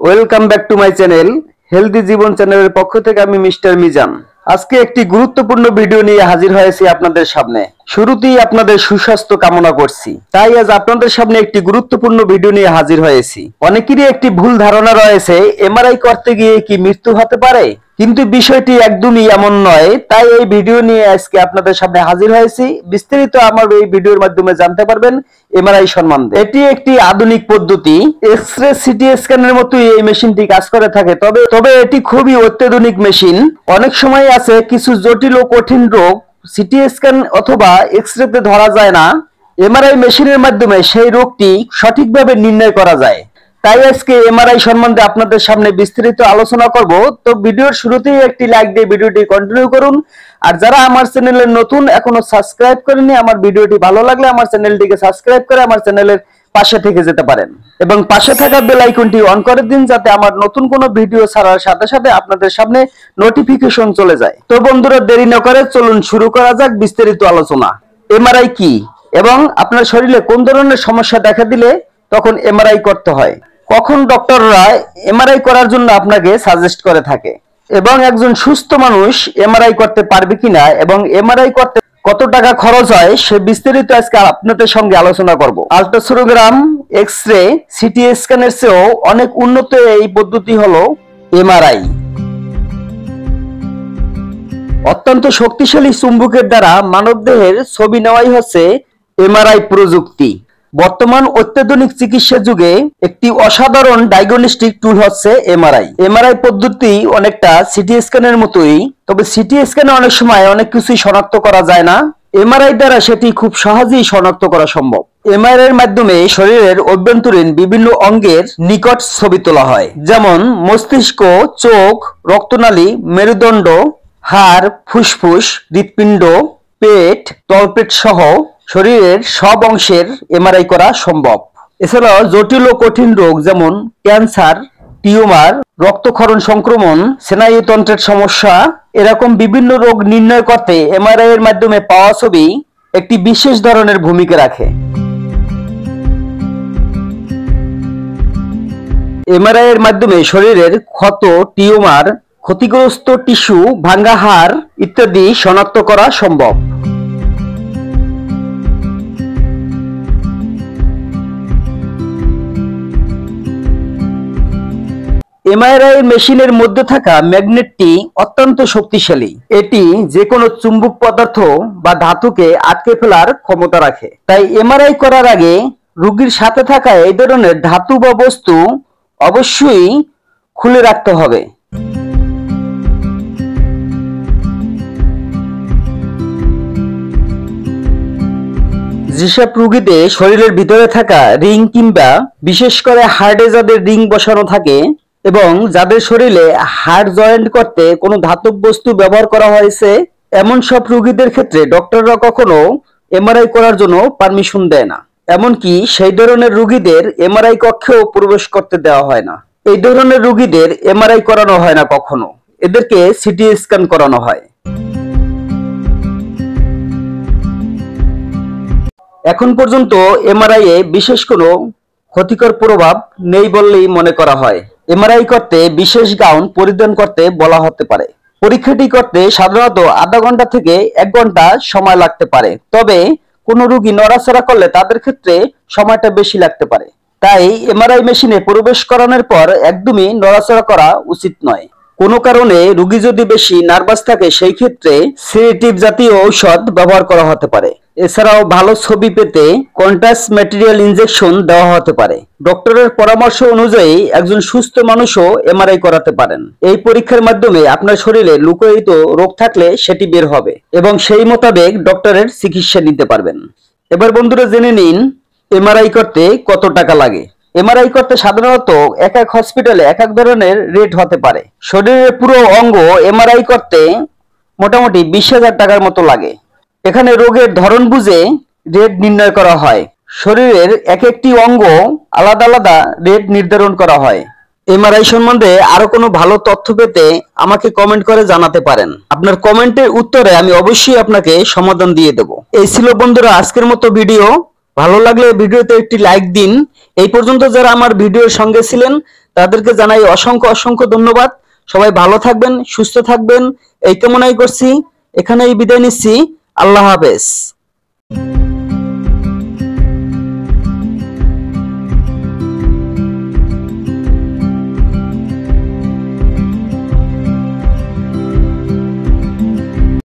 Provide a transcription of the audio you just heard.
Welcome back to my channel healthy জীবন চ্যানেলের পক্ষ থেকে আমি মিস্টার মিজান। আজকে একটি গুরুত্বপূর্ণ ভিডিও নিয়ে হাজির হয়েছি আপনাদের সামনে। শুরুতেই আপনাদের সুস্বাস্থ্য কামনা করছি। তাই আজ আপনাদের সামনে একটি গুরুত্বপূর্ণ ভিডিও নিয়ে হাজির হয়েছি। অনেকেরই একটি ভুল ধারণা রয়েছে এমআরআই করতে গিয়ে কি মৃত্যু হতে পারে, কিন্তু বিষয়টি একদমই এমন নয়। তাই এই ভিডিও নিয়ে আজকে আপনাদের সামনে হাজির হয়েছি। বিস্তারিত আমার এই ভিডিওর মাধ্যমে জানতে পারবেন এমআরআই সম্বন্ধে। এটি একটি আধুনিক পদ্ধতি, এক্স-রে সিটি স্ক্যানের মতোই এই মেশিনটি কাজ করে থাকে। তবে এটি খুবই অত্যাধুনিক মেশিন। অনেক সময় আছে কিছু জটিল ও কঠিন রোগ সিটি স্ক্যান অথবা এক্স-রে তে ধরা যায় না, এমআরআই মেশিনের মাধ্যমে সেই রোগটি সঠিকভাবে নির্ণয় করা যায়। তাই আজকে এমআরআই সম্বন্ধে আপনাদের সামনে বিস্তারিত আলোচনা করব। তো ভিডিওর শুরুতেই একটি লাইক দিয়ে ভিডিওটি কন্টিনিউ করুন। আর যারা আমার চ্যানেলে নতুন, এখনো সাবস্ক্রাইব করেননি, আমার ভিডিওটি ভালো লাগলে আমার চ্যানেলটিকে সাবস্ক্রাইব করে আমার চ্যানেলের পাশে থেকে যেতে পারেন এবং পাশে থাকা বেল আইকনটি অন করে দিন, যাতে আমার নতুন কোনো ভিডিও ছাড়ার সাথে সাথে আপনাদের সামনে নোটিফিকেশন চলে যায়। তো বন্ধুরা, দেরি না করে চলুন শুরু করা যাক বিস্তারিত আলোচনা। এমআরআই কি এবং আপনার শরীরে কোন ধরনের সমস্যা দেখা দিলে তখন এমআরআই করতে হয়, কখন ডক্টররা এমআরআই করার জন্য আপনাকে সাজেস্ট করে থাকে, এবং একজন সুস্থ মানুষ এমআরআই করতে পারবে কিনা এবং এমআরআই করতে কত টাকা খরচ হয় সে বিস্তারিত আজকে আপনাদের সঙ্গে আলোচনা করব। আল্ট্রাসোনোগ্রাম, এক্স-রে, সিটি স্ক্যানের চেয়েও অনেক উন্নত এই পদ্ধতি হলো এমআরআই। অত্যন্ত শক্তিশালী চুম্বকের দ্বারা মানবদেহের ছবি নেওয়াই হচ্ছে এমআরআই প্রযুক্তি। বর্তমান অত্যাধুনিক চিকিৎসা যুগে একটি অসাধারণ ডায়াগনস্টিক টুল হচ্ছে এমআরআই। এমআরআই পদ্ধতি অনেকটা সিটি স্ক্যানের মতোই, তবে সিটি স্ক্যানে অনেক সময় অনেক কিছুই শনাক্ত করা যায় না। এমআরআই দ্বারা সেটি খুব সহজেই শনাক্ত করা সম্ভব। এমআরআই এর মাধ্যমে শরীরের অভ্যন্তরীণ বিভিন্ন অঙ্গের নিকট ছবি তোলা হয়, যেমন মস্তিষ্ক, চোখ, রক্তনালী, মেরুদণ্ড, হাড়, ফুসফুস, হৃৎপিণ্ড, পেট, তলপেট সহ শরীরের সব অংশের এমআরআই করা সম্ভব। এছাড়াও জটিল ও কঠিন রোগ যেমন ক্যান্সার, টিউমার, রক্তক্ষরণ সংক্রমণ, স্নায়ুতন্ত্রের সমস্যা, এরকম বিভিন্ন রোগ নির্ণয় করতে এমআরআই এর মাধ্যমে পাওয়া ছবি একটি বিশেষ ধরনের ভূমিকা রাখে। এমআরআই এর মাধ্যমে শরীরের ক্ষত, টিউমার, ক্ষতিগ্রস্ত টিস্যু, ভাঙ্গা হাড় ইত্যাদি শনাক্ত করা সম্ভব। এমআরআই মেশিনের মধ্যে থাকা ম্যাগনেটটি অত্যন্ত শক্তিশালী। এটি যে কোনো চুম্বক পদার্থ বা ধাতুকে আটকে ফেলার ক্ষমতা রাখে। তাই এমআরআই করার আগে রোগীর সাথে থাকা এই ধরনের ধাতু বা বস্তু অবশ্যই খুলে রাখতে হবে। যেসব রোগীদের শরীরের ভিতরে থাকা রিং কিংবা বিশেষ করে হার্টে যাদের রিং বসানো থাকে এবং যাদের শরীরে হাড় জয়েন্ট করতে কোনো ধাতব বস্তু ব্যবহার করা হয়েছে, এমন সব রোগীদের ক্ষেত্রে ডক্টররা কখনো এমআরআই করার জন্য পারমিশন দেয় না। এমনকি সেই ধরনের রোগীদের এমআরআই কক্ষেও প্রবেশ করতে দেওয়া হয় না। এই ধরনের রোগীদের এমআরআই করানো হয় না কখনো, এদেরকে সিটি স্ক্যান করানো হয়। এখন পর্যন্ত এমআরআই এ বিশেষ কোনো ক্ষতিকর প্রভাব নেই বললেই মনে করা হয়। এমআরআই করতে বিশেষ গাউন পরিধান করতে বলা হতে পারে। পরীক্ষাটি করতে সাধারণত আধা ঘন্টা থেকে 1 ঘন্টা সময় লাগতে পারে, তবে কোনো রোগী নড়াচড়া করলে তাদের ক্ষেত্রে সময়টা বেশি লাগতে পারে। তাই এমআরআই মেশিনে প্রবেশ করানোর পর একদমই নড়াচড়া করা উচিত নয়। কোনো কারণে রোগী যদি বেশি নার্ভাস থাকে সেই ক্ষেত্রে সেডেটিভ জাতীয় ঔষধ ব্যবহার করা হতে পারে। এছাড়াও ভালো ছবি পেতে কন্ট্রাস্ট ম্যাটেরিয়াল ইনজেকশন দেওয়া হতে পারে। ডক্টরের পরামর্শ অনুযায়ী একজন সুস্থ মানুষও এমআরআই করাতে পারেন। এই পরীক্ষার মাধ্যমে আপনার শরীরে লুকায়িত রোগ থাকলে সেটি বের হবে এবং সেই মোতাবেক ডক্টরের চিকিৎসা নিতে পারবেন। এবার বন্ধুরা জেনে নিন এমআরআই করতে কত টাকা লাগে। এমআরআই করতে সাধারণত এক এক হসপিটালে এক এক ধরনের রেট হতে পারে। শরীরের পুরো অঙ্গ এমআরআই করতে মোটামুটি 20,000 টাকার মতো লাগে। এখানে রোগের ধরন বুঝে রেট নির্ণয় করা হয়। শরীরের এক একটি অঙ্গ আলাদা আলাদা রেট নির্ধারণ করা হয়। এমআরআই সম্বন্ধে আরো কোনো ভালো তথ্য পেতে আমাকে কমেন্ট করে জানাতে পারেন। আপনার কমেন্টের উত্তরে আমি অবশ্যই আপনাকে সমাধান দিয়ে দেব। এই ছিল বন্ধুরা আজকের মতো ভিডিও। ভালো লাগলে ভিডিওতে একটি লাইক দিন। এই পর্যন্ত যারা আমার ভিডিওর সঙ্গে ছিলেন তাদেরকে জানাই অসংখ্য অসংখ্য ধন্যবাদ। সবাই ভালো থাকবেন, সুস্থ থাকবেন এই কামনাই করছি। এখানেই বিদায় নিচ্ছি। আল্লাহ হাফেজ।